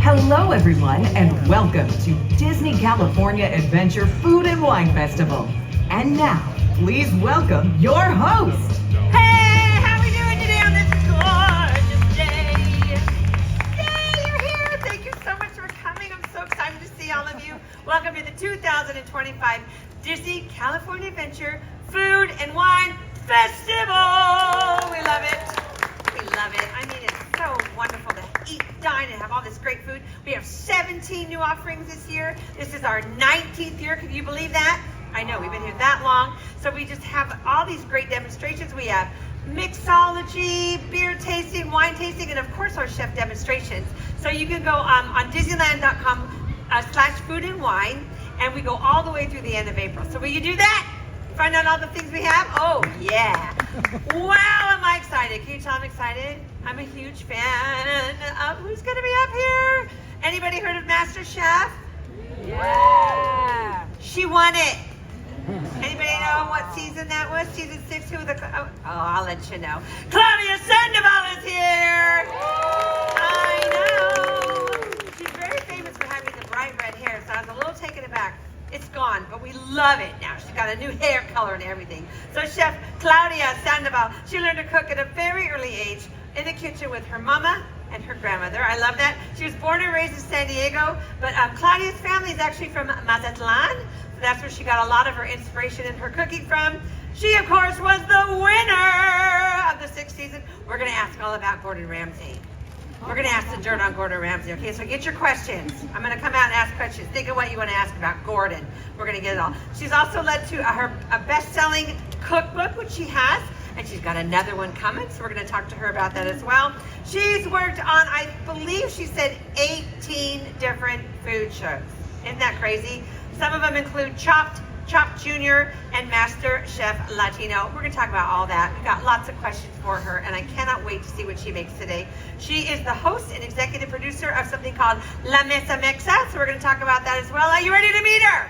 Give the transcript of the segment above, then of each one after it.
Hello, everyone, and welcome to Disney California Adventure Food and Wine Festival. And now, please welcome your host. Hey, how are we doing today on this gorgeous day? Yay, you're here. Thank you so much for coming. I'm so excited to see all of you. Welcome to the 2025 Disney California Adventure Food and Wine Festival. We love it. We love it. I mean, it's so wonderful to eat, dine, and have all this great food. We have 17 new offerings this year. This is our 19th year. Can you believe that? I know, we've been here that long. So we just have all these great demonstrations. We have mixology, beer tasting, wine tasting, and of course our chef demonstrations. So you can go on Disneyland.com/food and wine, and we go all the way through the end of April. So will you do that? Find out all the things we have? Oh, yeah. Wow, am I excited. Can you tell I'm excited? I'm a huge fan of who's going to be up here. Anybody heard of MasterChef? Yeah. She won it. Anybody know what season that was? Season 6? Who the? Oh, I'll let you know. Claudia Sandoval is here. I know. She's very famous for having the bright red hair, so I was a little taken aback. It's gone, but we love it now. She's got a new hair color and everything. So Chef Claudia Sandoval, she learned to cook at a very early age in the kitchen with her mama and her grandmother. I love that. She was born and raised in San Diego, but Claudia's family is actually from Mazatlan. So that's where she got a lot of her inspiration in her cooking from. She, of course, was the winner of the 6th season. We're going to ask all about Gordon Ramsay. We're going to ask the dirt on Gordon Ramsay, okay? So get your questions. I'm going to come out and ask questions. Think of what you want to ask about Gordon. We're going to get it all. She's also led to her best-selling cookbook, which she has, and she's got another one coming, so we're going to talk to her about that as well. She's worked on, I believe she said, 18 different food shows. Isn't that crazy? Some of them include Chopped Junior, and MasterChef Latino. We're going to talk about all that. We've got lots of questions for her, and I cannot wait to see what she makes today. She is the host and executive producer of something called La Mesa Mexa, so we're going to talk about that as well. Are you ready to meet her?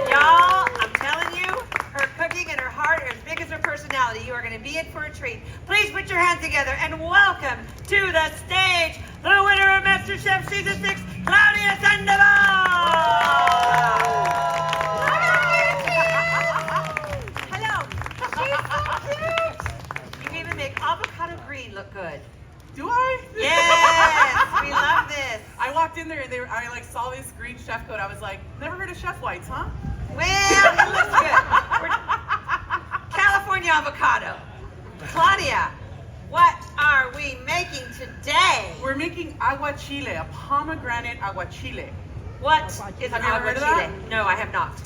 Y'all, I'm telling you, her cooking and her heart are as big as her personality. You are going to be in for a treat. Please put your hands together and welcome to the stage the winner of MasterChef Season 6, Claudia Sandoval! Avocado green look good. Do I? Yes, we love this. I walked in there and I like saw this green chef coat. I was like, never heard of chef whites, huh? Well, it looks good. California avocado. Claudia, what are we making today? We're making aguachile, a pomegranate aguachile. What is an Have you ever heard of that? aguachile? No, I have not.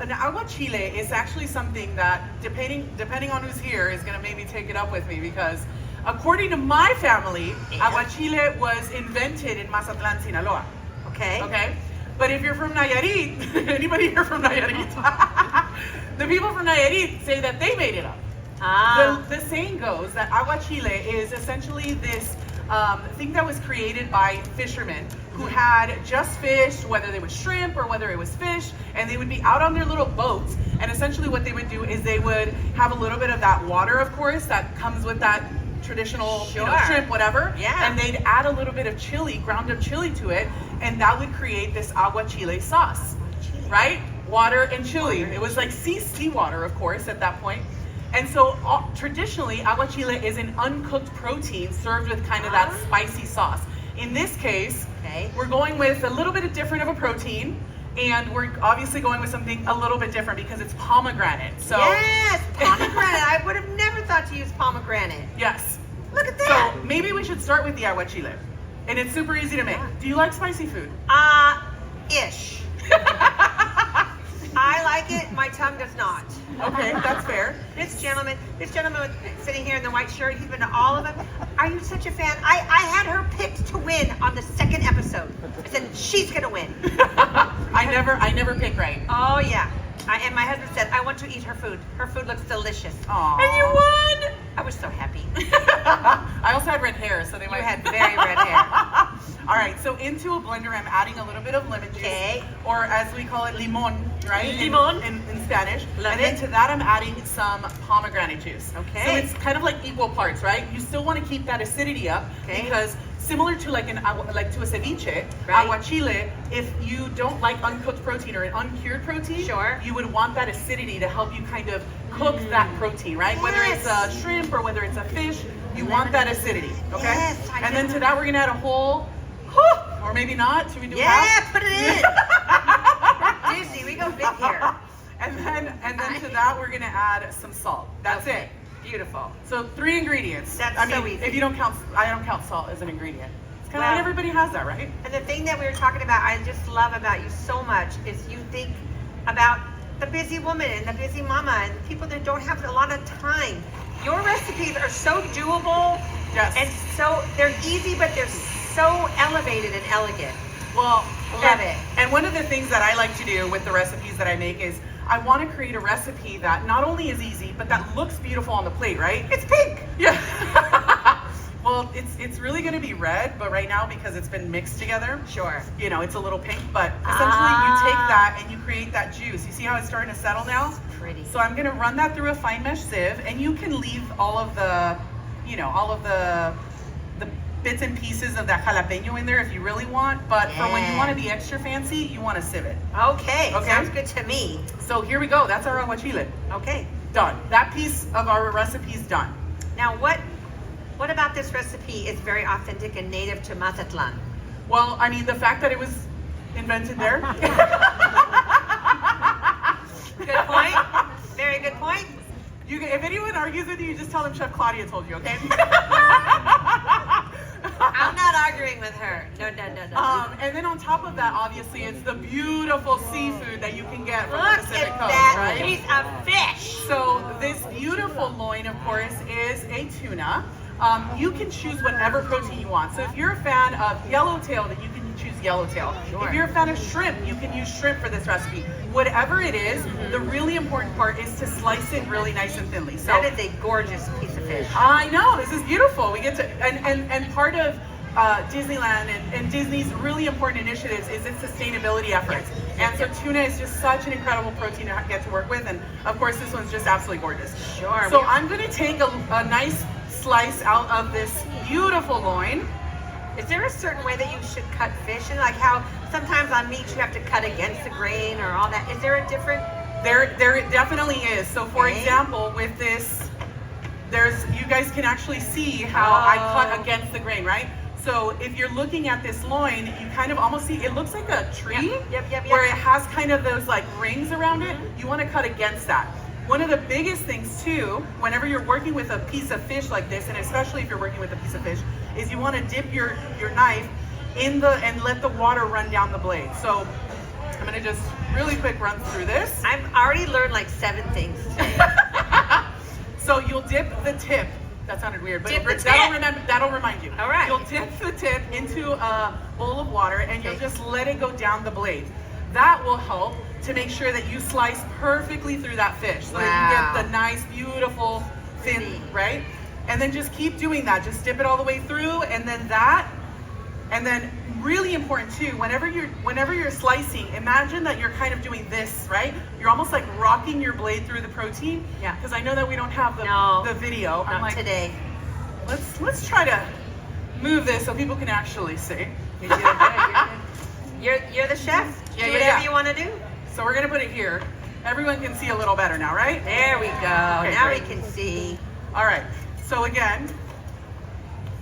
An aguachile is actually something that, depending on who's here, is going to maybe take it up with me, because according to my family, aguachile was invented in Mazatlan, Sinaloa. Okay. Okay? But if you're from Nayarit, anybody here from Nayarit? The people from Nayarit say that they made it up. The saying goes that aguachile is essentially this thing that was created by fishermen who had just fished, whether they was shrimp or whether it was fish, and they would be out on their little boats, and essentially what they would do is they would have a little bit of that water, of course, that comes with that traditional shrimp, whatever, and they'd add a little bit of chili, ground up chili to it, and that would create this aguachile sauce, right? Water and chili. It was like seawater, of course, at that point. And so traditionally, aguachile is an uncooked protein served with kind of that spicy sauce. In this case, we're going with a little bit different of a protein, and we're obviously going with something a little bit different because it's pomegranate. So yes, pomegranate. I would have never thought to use pomegranate. Yes. Look at that. So maybe we should start with the aguachile. And it's super easy to make. Do you like spicy food? Ish. I like it, my tongue does not. Okay, that's fair. This gentleman sitting here in the white shirt, he's been to all of them. Are you such a fan? I had her picked to win on the 2nd episode. I said, she's gonna win. I never pick right. Oh yeah. And my husband said, I want to eat her food. Her food looks delicious. Aw. And you won! I was so happy. I also had red hair, so they might. You had very red hair. All right, so into a blender, I'm adding a little bit of lemon juice, Okay. or as we call it, limon, right? Limon. In Spanish. Love and it. then to that, I'm adding some pomegranate juice. Okay. So it's kind of like equal parts, right? You still want to keep that acidity up Okay. because similar to like to a ceviche, Right. aguachile, if you don't like uncooked protein or an uncured protein, Sure. you would want that acidity to help you kind of cook that protein, right? Whether it's a Yes. shrimp or whether it's a fish, you want that acidity, okay? Yes, I and then do. to that, we're gonna add a whole, or maybe not. Should we do Yeah, half? put it in. We're Disney, we go big here. And then to that, we're gonna add some salt. That's Okay. it. Beautiful. So 3 ingredients. That's I mean, so easy. if you don't count, I don't count salt as an ingredient. It's kind of Well- like everybody has that, right? And the thing that we were talking about, I just love about you so much, is you think about the busy woman and the busy mama and people that don't have a lot of time. Your recipes are so doable. Yes. And so they're easy, but they're so elevated and elegant. Well, Love it. And one of the things that I like to do with the recipes that I make is I want to create a recipe that not only is easy, but that looks beautiful on the plate, right? It's pink. Yeah. Well, it's really going to be red, but right now because it's been mixed together, Sure. you know, it's a little pink. But essentially, you take Ah. that and you create that juice. You see how it's starting to settle now? Pretty. So I'm going to run that through a fine mesh sieve, and you can leave all of the, you know, all of the bits and pieces of that jalapeno in there if you really want. But for when you Yeah. want to be extra fancy, you want to sieve it. Okay. Okay. Sounds good to me. So here we go. That's our aguachile. Okay. Done. That piece of our recipe is done. Now what about this recipe is very authentic and native to Mazatlan? Well, I mean, the fact that it was invented there. Good point. Very good point. If anyone argues with you, just tell them Chef Claudia told you, okay? I'm not arguing with her. No. And then on top of that, obviously, it's the beautiful seafood that you can get from Look the Pacific at Coast, that right? piece of fish. So this beautiful loin, of course, is a tuna. You can choose whatever protein you want. So if you're a fan of yellowtail, then you can choose yellowtail. Sure. If you're a fan of shrimp, you can use shrimp for this recipe. Whatever it is, the really important part is to slice it really nice and thinly. So That is a gorgeous piece of fish. I know, this is beautiful. We get to, and part of Disneyland and Disney's really important initiatives is its sustainability efforts. And so tuna is just such an incredible protein to get to work with. And of course, this one's just absolutely gorgeous. Sure. So I'm going to take a nice slice out of this beautiful loin. Is there a certain way that you should cut fish? And like how sometimes on meat you have to cut against the grain or all that. Is there a different? There definitely is. So for Okay. example, with this, you guys can actually see how I cut against the grain, right? So if you're looking at this loin, you kind of almost see, it looks like a tree, Yep. where it has kind of those like rings around it. You want to cut against that. One of the biggest things too, whenever you're working with a piece of fish like this, and especially if you're working with a piece of fish, is you want to dip your knife and let the water run down the blade. So I'm going to just really quick run through this. I've already learned like 7 things. So you'll dip the tip. That sounded weird, but Dip the that'll remind you. All right. You'll dip the tip into a bowl of water and you'll Okay. just let it go down the blade. That will help to make sure that you slice perfectly through that fish so that you Wow. get the nice, beautiful, thin, Pretty. right? And then just keep doing that. Just dip it all the way through, and then really important too, whenever you're slicing, imagine that you're kind of doing this, right? You're almost like rocking your blade through the protein. Yeah. Because I know that we don't have No, the video. I'm Not like, today. let's try to move this so people can actually see. You're the chef. Yeah, Do yeah, whatever yeah. you want to do. So we're gonna put it here. Everyone can see a little better now, right? There we go. Okay, Now great. we can see. All right. So again,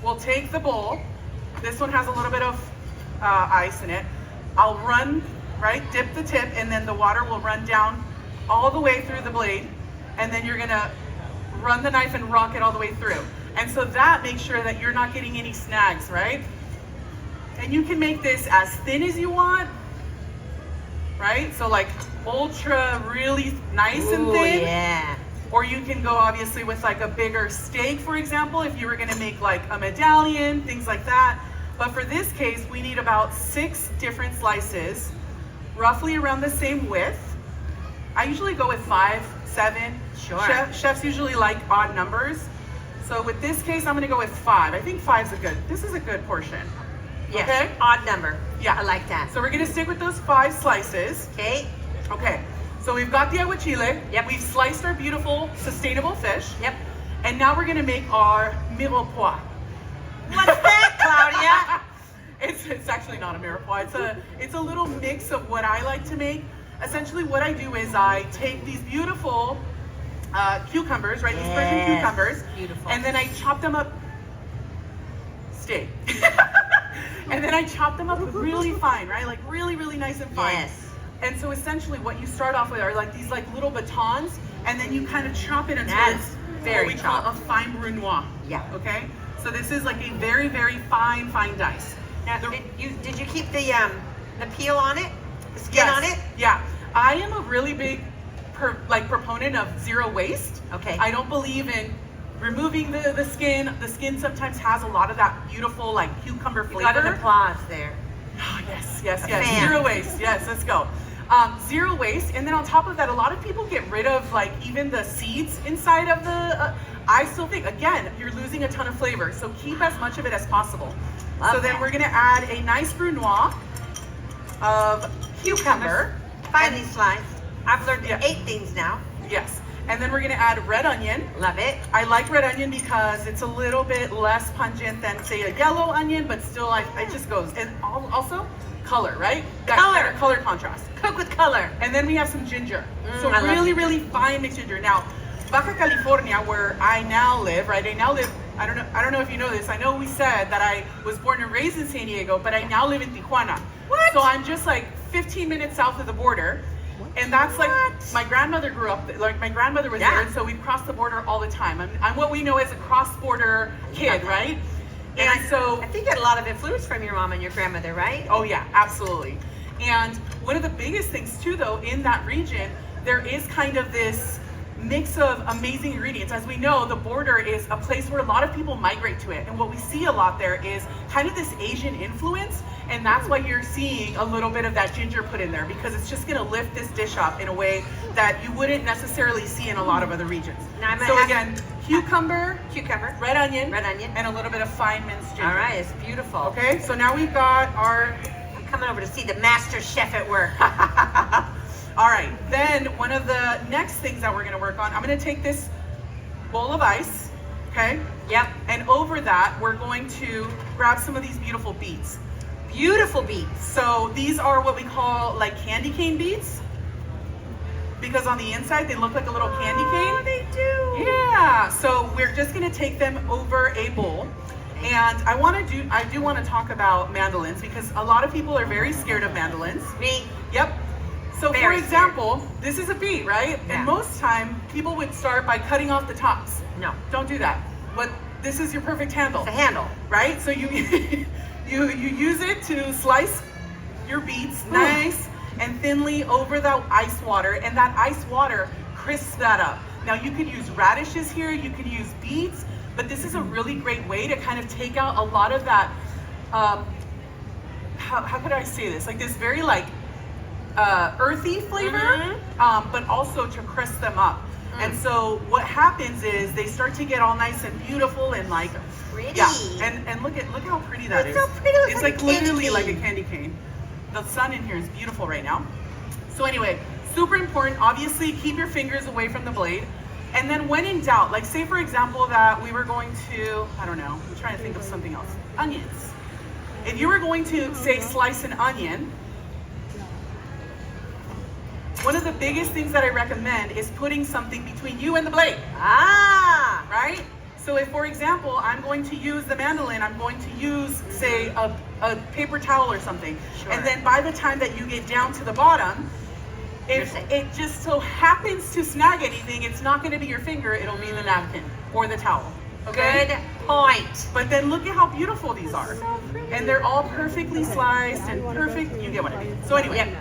we'll take the bowl. This one has a little bit of ice in it. I'll dip the tip, and then the water will run down all the way through the blade, and then you're gonna run the knife and rock it all the way through. And so that makes sure that you're not getting any snags, right? And you can make this as thin as you want, right? So like ultra really nice and Ooh, thin. yeah. Or you can go obviously with like a bigger steak, for example, if you were gonna make like a medallion, things like that. But for this case, we need about 6 different slices, roughly around the same width. I usually go with 5, 7. Sure. Chefs usually like odd numbers. So with this case, I'm gonna go with 5. I think 5's this is a good portion. Yes, Okay? odd number. Yeah. I like that. So we're gonna stick with those 5 slices. Okay. Okay, so we've got the aguachile. Yep. We've sliced our beautiful, sustainable fish. Yep. And now we're gonna make our mirepoix. What's that, Claudia? It's actually not a mirepoix. It's a little mix of what I like to make. Essentially, what I do is I take these beautiful cucumbers, right? These Persian cucumbers. Beautiful. And then I chop them up. Stay. And then I chop them up really fine, right? Like really, really nice and fine. Yes. And so essentially, what you start off with are like these like little batons, and then you kind of chop it until That's it's very what we call chopped. a fine brunoise. Yeah. Okay. So this is like a very, very fine dice. Now, did you keep the peel on it? The skin Yes. on it? Yeah. I am a really big proponent of zero waste. Okay. I don't believe in removing the skin. The skin sometimes has a lot of that beautiful like cucumber You got an flavor. applause there. Oh, yes. fan. Zero waste. Yes, let's go. Zero waste. And then on top of that, a lot of people get rid of like even the seeds inside of the, I still think, again, you're losing a ton of flavor. So keep as much of it as possible. Love so then that. we're gonna add a nice brunoise of cucumber. Finely sliced. I've learned Yeah. 8 things now. Yes. And then we're gonna add red onion. Love it. I like red onion because it's a little bit less pungent than say a yellow onion, but still like it just goes. And also color, right? That Color. kind of color contrast. Cook with color. And then we have some ginger. So I love really, ginger. really fine mixed ginger. Now, Baja California, where I now live, right? I don't know if you know this. I know we said that I was born and raised in San Diego, but I now live in Tijuana. What? So I'm just like 15 minutes south of the border. And that's like, What? my grandmother grew up, like my grandmother was Yeah. there, and so we crossed the border all the time. I'm what we know as a cross-border kid, right? And so I think you had a lot of influence from your mom and your grandmother, right? oh yeah, absolutely. And one of the biggest things too, though, in that region, there is kind of this mix of amazing ingredients. As we know, the border is a place where a lot of people migrate to it. And what we see a lot there is kind of this Asian influence. And that's why you're seeing a little bit of that ginger put in there, because it's just gonna lift this dish up in a way that you wouldn't necessarily see in a lot of other regions. Now I'm gonna So ask- again, cucumber, Cucumber. red onion, Onion. and a little bit of fine minced ginger. All right, it's beautiful. Okay, so now we've got our I'm coming over to see the master chef at work. all right, then one of the next things that we're gonna work on, I'm gonna take this bowl of ice, okay? Yep. And over that, we're going to grab some of these beautiful beets. Beautiful beets. So these are what we call like candy cane beets, because on the inside, they look like a little candy cane. Oh, they do. Yeah, so we're just gonna take them over a bowl. And I do want to talk about mandolins, because a lot of people are very scared of mandolins. Me. Yep. So Very for example, this is a beet, right? Yeah. And most time people would start by cutting off the tops. No. Don't do that. But this is your perfect handle, It's a handle. right? So you you use it to slice your beets nice and thinly over the ice water, and that ice water crisps that up. Now you could use radishes here, you could use beets, but this is a really great way to kind of take out a lot of that, how could I say this? Like this very like earthy flavor, but also to crisp them up. And so what happens is they start to get all nice and beautiful and like Pretty. yeah. And look how pretty that is. It's so pretty. It looks It's like like a candy literally cane. like a candy cane. The sun in here is beautiful right now. So anyway, super important. Obviously, keep your fingers away from the blade. And then when in doubt, like say for example that we were going to, I don't know, I'm trying to think of something else. Onions. If you were going to say slice an onion, one of the biggest things that I recommend is putting something between you and the blade, Ah. right? So if, for example, I'm going to use the mandolin, I'm going to use, say, a paper towel or something. Sure. And then by the time that you get down to the bottom, if You're safe. it just so happens to snag anything, it's not going to be your finger, it'll be the napkin or the towel. Okay? Good point. But then look at how beautiful these are. So pretty. And they're all perfectly sliced and perfect. You get what I mean. So anyway,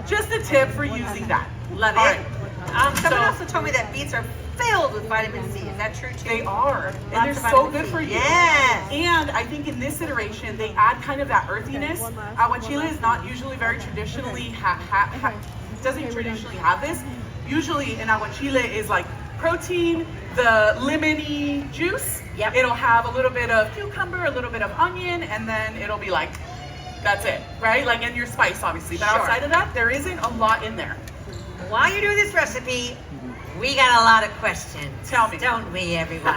just a tip for using that. Love it. All right. Someone So- also told me that beets are filled with vitamin C. Is that true too? They are. And Lots they're of so vitamin good C. for you. Yes. And I think in this iteration, they add kind of that earthiness. Aguachile is not usually very traditionally, doesn't traditionally have this. Usually an aguachile is like protein, the lemony juice. Yep. It'll have a little bit of cucumber, a little bit of onion, and then it'll be like, that's it, right? Like, and your spice, obviously. But Sure. outside of that, there isn't a lot in there. While you're doing this recipe, we got a lot of questions. Tell me. Don't we, everyone?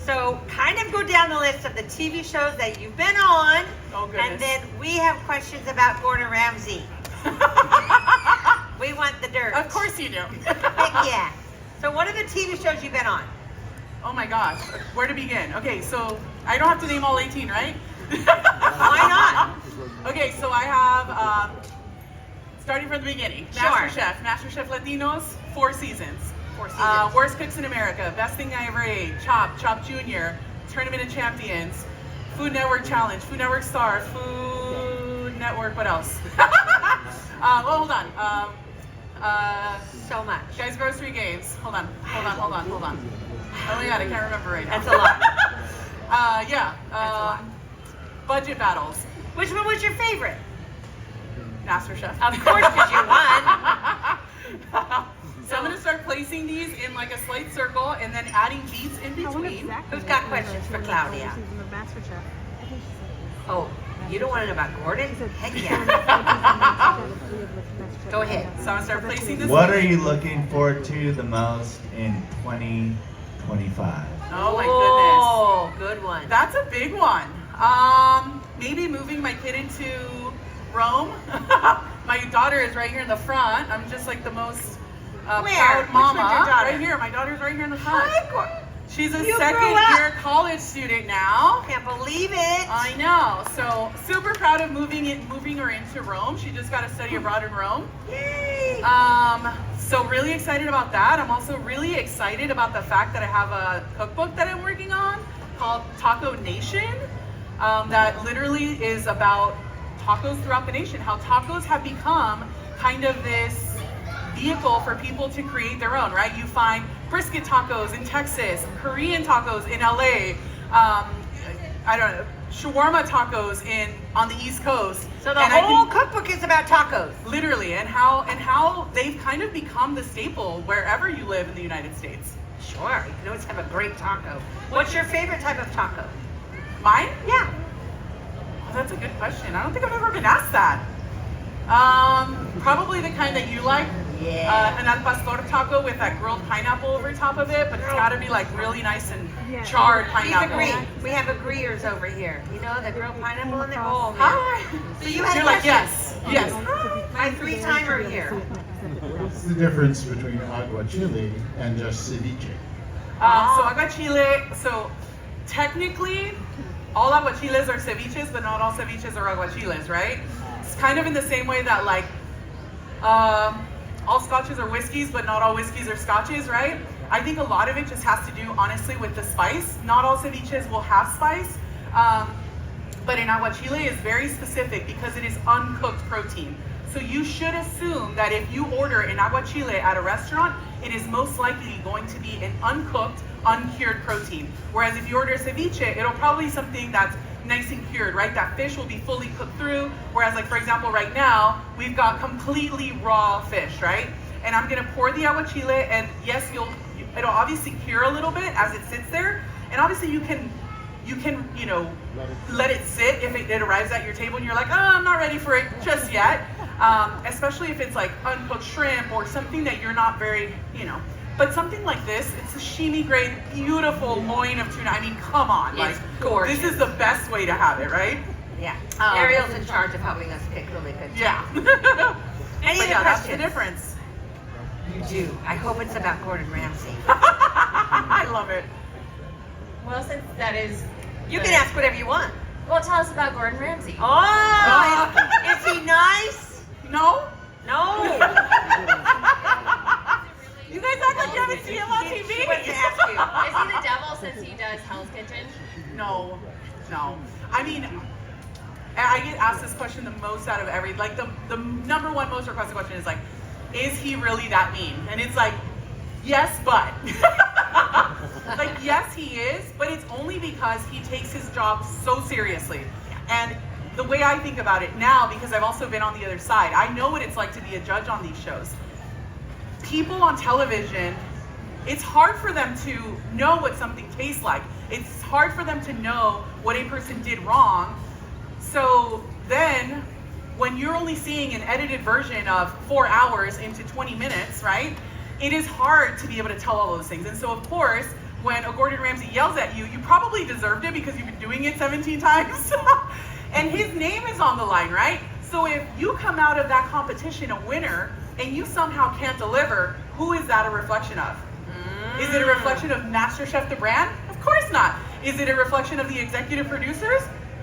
So kind of go down the list of the TV shows that you've been on. Oh, goodness. And then we have questions about Gordon Ramsay. We want the dirt. Of course you do. Heck yeah. So what are the TV shows you've been on? Oh my gosh, where to begin? Okay, so I don't have to name all 18, right? Why not? Okay, so I have, starting from the beginning, Sure. MasterChef Latinos, 4 seasons. 4 seasons. Worst Cooks in America, Best Thing I Ever Ate, Chop Jr., Tournament of Champions, Food Network Challenge, Food Network Stars, Food Network, what else? Hold on. So much. Guys Grocery Games. Hold on. Oh my god, I can't remember right now. That's a lot. Yeah. That's a lot. Budget battles. Which one was your favorite? MasterChef. Of course, because you won. So I'm gonna start placing these in like a slight circle and then adding beets in between. Who's got questions for Claudia? Oh, you don't want to know about Gordon? Heck yeah. Go ahead. So I'm gonna start placing this. What are you looking forward to the most in 2025? Oh my Oh, good one. goodness. That's a big one. Maybe moving my kid into Rome. My daughter is right here in the front. I'm just like the most Where? proud Which mama. one's your daughter? Right here. My daughter's right here in the front. Hi, Gordon. She's a You grew second up. year college student now. Can't believe it. I know. So super proud of moving her into Rome. She just got to study abroad in Rome. Yay. So really excited about that. I'm also really excited about the fact that I have a cookbook that I'm working on called Taco Nation. That literally is about tacos throughout the nation. How tacos have become kind of this vehicle for people to create their own, right? You find brisket tacos in Texas, Korean tacos in LA, I don't know, shawarma tacos on the East Coast. So the And I whole can- cookbook is about tacos. literally, and how they've kind of become the staple wherever you live in the United States. Sure, you can always have a great taco. What's your favorite type of taco? Mine? Yeah. Oh, that's a good question. I don't think I've ever been asked that. Probably the kind that you like. Yeah. An al pastor taco with that grilled pineapple over top of it, but it's got to be like really nice and charred We've pineapple. agreed. We have agreeers over here. You know, the grilled pineapple in the bowl. Hi. So you had You're a like, question. yes. My 3-timer here. What's the difference between aguachile and just ceviche? So aguachile, so technically all aguachiles are ceviches, but not all ceviches are aguachiles, right? It's kind of in the same way that like all scotches are whiskeys, but not all whiskeys are scotches, right? I think a lot of it just has to do, honestly, with the spice. Not all ceviches will have spice, but an aguachile is very specific because it is uncooked protein. So you should assume that if you order an aguachile at a restaurant, it is most likely going to be an uncooked, uncured protein. Whereas if you order a ceviche, it'll probably be something that's nice and cured, right? That fish will be fully cooked through. Whereas like, for example, right now, we've got completely raw fish, right? And I'm gonna pour the aguachile, and yes, it'll obviously cure a little bit as it sits there. And obviously you can, you know, let it sit if it arrives at your table and you're like, oh, I'm not ready for it just yet. Especially if it's like uncooked shrimp or something that you're not very, you know. But something like this, it's sashimi grade, beautiful loin of tuna. I mean, come on, It's like gorgeous. this is the best way to have it, right? Yeah. Ariel's in charge of helping us pick really good. Yeah. Any But other yeah, that's the questions? difference. You do. I hope it's about Gordon Ramsay. I love it. Well, since that is, You can ask whatever you want. well, tell us about Gordon Ramsay. Oh, is he nice? No? No. You guys act like you haven't seen him on TV. She wants to ask you. Is he the devil since he does Hell's Kitchen? No. I mean, I get asked this question the most out of every, like the number one most requested question is like, is he really that mean? And it's like, yes, but. Like, yes, he is, but it's only because he takes his job so seriously. And the way I think about it now, because I've also been on the other side, I know what it's like to be a judge on these shows. people on television, it's hard for them to know what something tastes like. It's hard for them to know what a person did wrong. So then when you're only seeing an edited version of 4 hours into 20 minutes, right? It is hard to be able to tell all those things. And so of course, when a Gordon Ramsay yells at you, you probably deserved it because you've been doing it 17 times. And his name is on the line, right? So if you come out of that competition a winner and you somehow can't deliver, who is that a reflection of? Is it a reflection of MasterChef the brand? Of course not. Is it a reflection of the executive producers?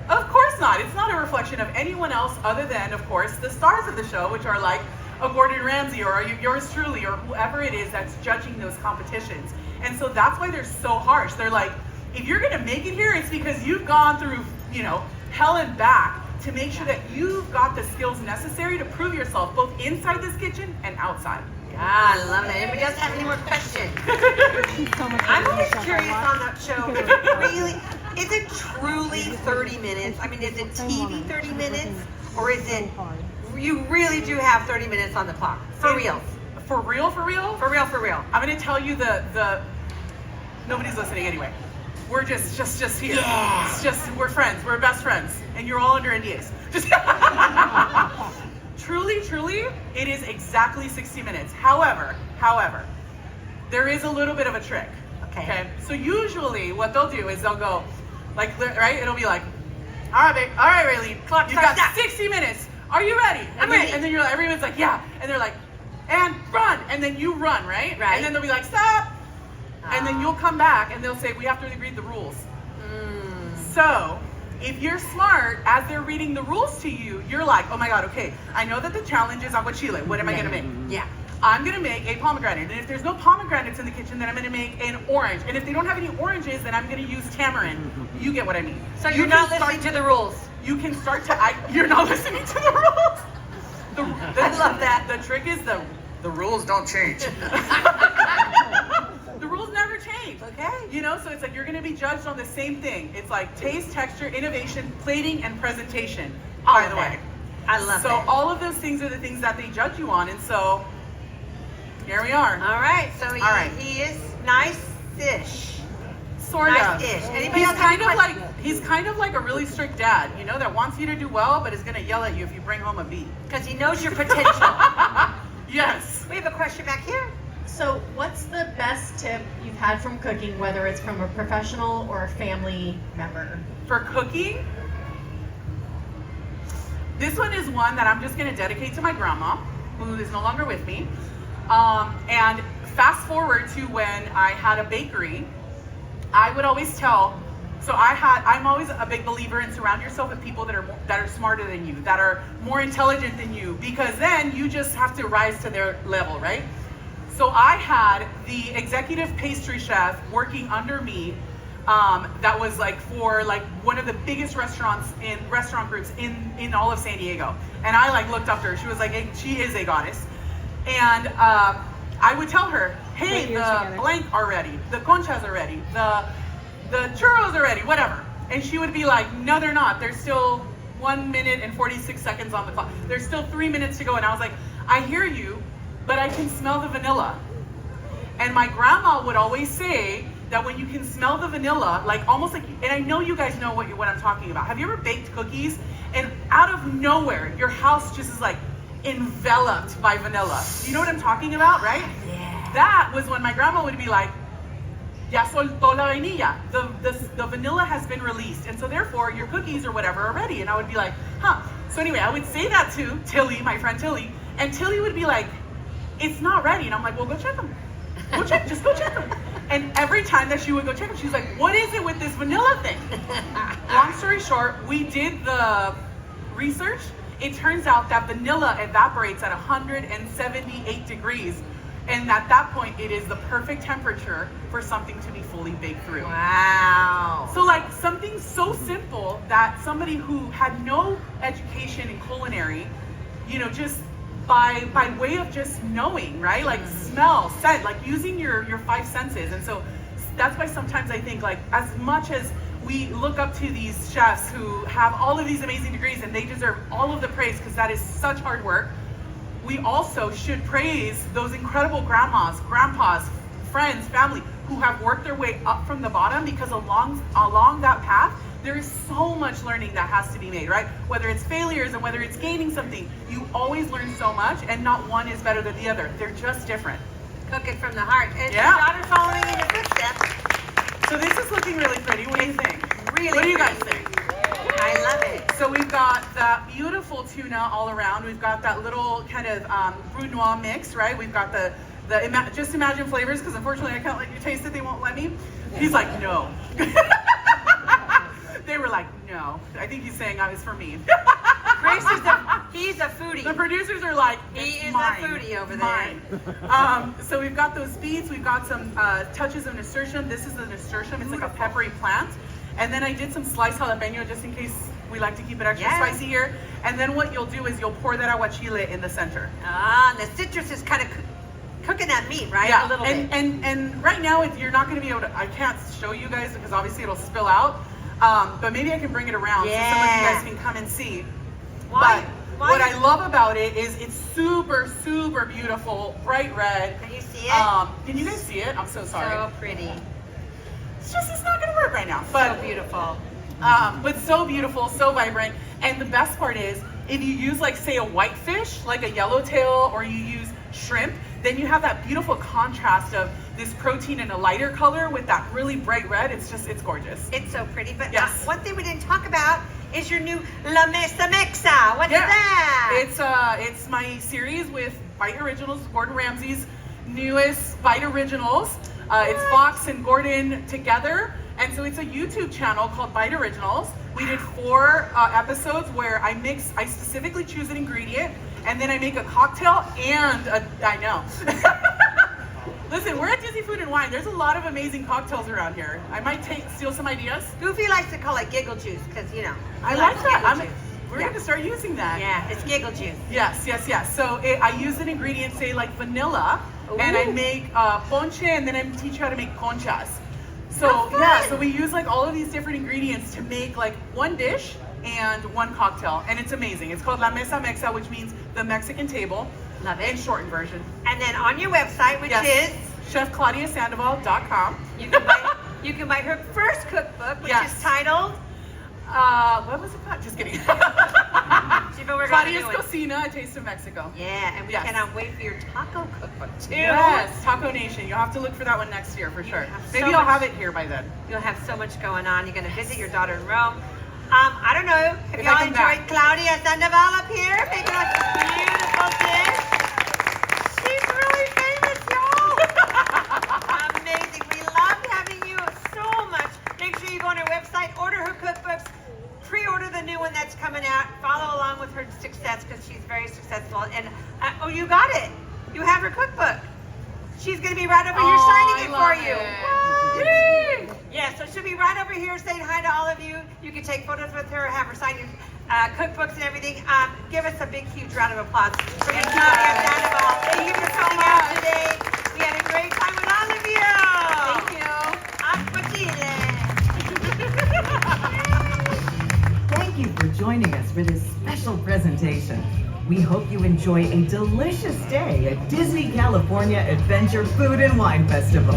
Of course not. It's not a reflection of anyone else other than, of course, the stars of the show, which are like a Gordon Ramsay or yours truly or whoever it is that's judging those competitions. And so that's why they're so harsh. They're like, if you're gonna make it here, it's because you've gone through, hell and back to make sure that you've got the skills necessary to prove yourself both inside this kitchen and outside. Yeah, I love it. Anybody else have any more questions? I'm always curious on that show. Really, is it truly 30 minutes? I mean, is it TV 30 minutes? Or is it, you really do have 30 minutes on the clock? For real? For real, for real? For real, for real. I'm gonna tell you the nobody's listening anyway. We're just here. Yeah. It's just, we're friends, we're best friends. And you're all under NDAs. Truly, it is exactly 60 minutes. However, there is a little bit of a trick. Okay. So usually what they'll do is they'll go, like, right? It'll be like, all right, Raylene, you've got 60 minutes. Are you ready? I'm ready. And then you're like, everyone's like, yeah. And they're like, and run. And then you run, right? Right. And then they'll be like, stop. And then you'll come back and they'll say, we have to read the rules. So if you're smart, as they're reading the rules to you, you're like, oh my God, okay, I know that the challenge is aguachile. What am I gonna make? Yeah. I'm gonna make a pomegranate. And if there's no pomegranates in the kitchen, then I'm gonna make an orange. And if they don't have any oranges, then I'm gonna use tamarind. You get what I mean. So you're not listening to the rules. You can start to, you're not listening to the rules. I love that. The trick is the rules don't change. The rules never change. Okay. So it's like you're gonna be judged on the same thing. It's like taste, texture, innovation, plating, and presentation, by the way. I love So that. all of those things are the things that they judge you on, and so here we are. All right, so he is nice-ish. Sort of. Nice-ish. Anybody else have any questions? He's kind of like a really strict dad, that wants you to do well, but is gonna yell at you if you bring home a B. Because he knows your potential. Yes. We have a question back here. So what's the best tip you've had from cooking, whether it's from a professional or a family member? For cooking, this one is one that I'm just gonna dedicate to my grandma, who is no longer with me. And fast forward to when I had a bakery, I would always tell, I'm always a big believer in surround yourself with people that are smarter than you, that are more intelligent than you, because then you just have to rise to their level, right? So I had the executive pastry chef working under me, that was for one of the biggest restaurant groups in all of San Diego. And I looked up to her. She was she is a goddess. And I would tell her, hey, the blank are ready, the conchas are ready, the churros are ready, whatever. And she would be like, no, they're not. There's still 1 minute and 46 seconds on the clock. There's still 3 minutes to go. And I was like, I hear you, but I can smell the vanilla. And my grandma would always say that when you can smell the vanilla, almost and I know you guys know what I'm talking about. Have you ever baked cookies and out of nowhere, your house just is enveloped by vanilla? You know what I'm talking about, right? Yeah. That was when my grandma would be like, ya soltó la vainilla. The vanilla has been released. And so therefore your cookies or whatever are ready. And I would be like, huh. So anyway, I would say that to Tilly, my friend Tilly, and Tilly would be like, it's not ready. And I'm like, well, go check them. Just go check them. And every time that she would go check them, she was like, what is it with this vanilla thing? Long story short, we did the research. It turns out that vanilla evaporates at 178 degrees. And at that point, it is the perfect temperature for something to be fully baked through. Wow. So something so simple that somebody who had no education in culinary, just by way of just knowing, right? Smell, scent, using your five senses. And so that's why sometimes I think as much as we look up to these chefs who have all of these amazing degrees and they deserve all of the praise because that is such hard work, we also should praise those incredible grandmas, grandpas, friends, family who have worked their way up from the bottom, because along that path, there is so much learning that has to be made, right? Whether it's failures and whether it's gaining something, you always learn so much, and not one is better than the other. They're just different. Cooking from the heart. And Yeah. your daughter following in your footsteps. So this is looking really pretty. What do you think? Really What do you guys pretty. think? I love it. So we've got that beautiful tuna all around. We've got that little kind of Brunoise mix, right? We've got the just imagine flavors, because unfortunately I can't let you taste it. They won't let me. He's like, no. They were like, no. I think he's saying it's for me. Grace he's a foodie. The producers are like, He is mine, a foodie over mine. there. So we've got those beets. We've got some touches of nasturtium. This is the nasturtium. It's like a peppery plant. And then I did some sliced jalapeno just in case we like to keep it extra spicy here. And then what you'll do is you'll pour that aguachile in the center. Ah, and the citrus is kind of cooking that meat, right? Yeah, A little bit. and right now you're not going to be able to. I can't show you guys because obviously it'll spill out. But maybe I can bring it around so some of you guys can come and see. Why? But what I love about it is it's super, super beautiful, bright red. Can you see it? Can you guys see it? I'm so sorry. So pretty. It's not going to work right now. But So beautiful. but so beautiful, so vibrant. And the best part is, if you use like say a whitefish, like a yellowtail, or you use shrimp, then you have that beautiful contrast of this protein in a lighter color with that really bright red. It's gorgeous. It's so pretty. But Yes. one thing we didn't talk about is your new La Mesa Mexa. What's that? It's my series with Bite Originals, Gordon Ramsay's newest Bite Originals. It's Fox and Gordon together. And so it's a YouTube channel called Bite Originals. We did 4 episodes where I specifically choose an ingredient, and then I make a cocktail and I know. Listen, we're at Disney Food and Wine. There's a lot of amazing cocktails around here. I might steal some ideas. Goofy likes to call it giggle juice because, you know. I he like likes that. giggle juice. We're going to start using that. Yeah, it's giggle juice. Yes. So I use an ingredient, say like vanilla, and I Ooh. make ponche, and then I teach you how to make conchas. So How fun. yeah, so we use like all of these different ingredients to make like one dish and one cocktail, and it's amazing. It's called La Mesa Mexa, which means the Mexican table. Love it. In shortened version. And then on your website, which Yes. is, ChefClaudiaSandoval.com. you can buy her first cookbook, which Yes. is titled What was it called? Just kidding. See, but we're gonna Claudia's do it. Cocina, A Taste of Mexico. Yeah, and we Yes. cannot wait for your taco cookbook too. Yes, Taco Nation. You'll have to look for that one next year for sure. have so Maybe I'll much- have it here by then. You'll have so much going on. You're going to visit your daughter in Rome. I don't know if If y'all I come enjoyed back. Claudia Sandoval up here making us this beautiful dish. She's really famous, y'all. Amazing. We loved having you so much. Make sure you go on her website, order her cookbooks, pre-order the new one that's coming out, follow along with her success because she's very successful. And oh, you got it. You have her cookbook. She's going to be right over here signing it for you. What? Yay! Yeah, so she'll be right over here saying hi to all of you. You can take photos with her, have her sign your cookbooks and everything. Give us a big, huge round of applause for Miss Claudia Sandoval. Thank you for coming out today. We had a great time with all of you. Thank you. Thank you for joining us for this special presentation. We hope you enjoy a delicious day at Disney California Adventure Food and Wine Festival.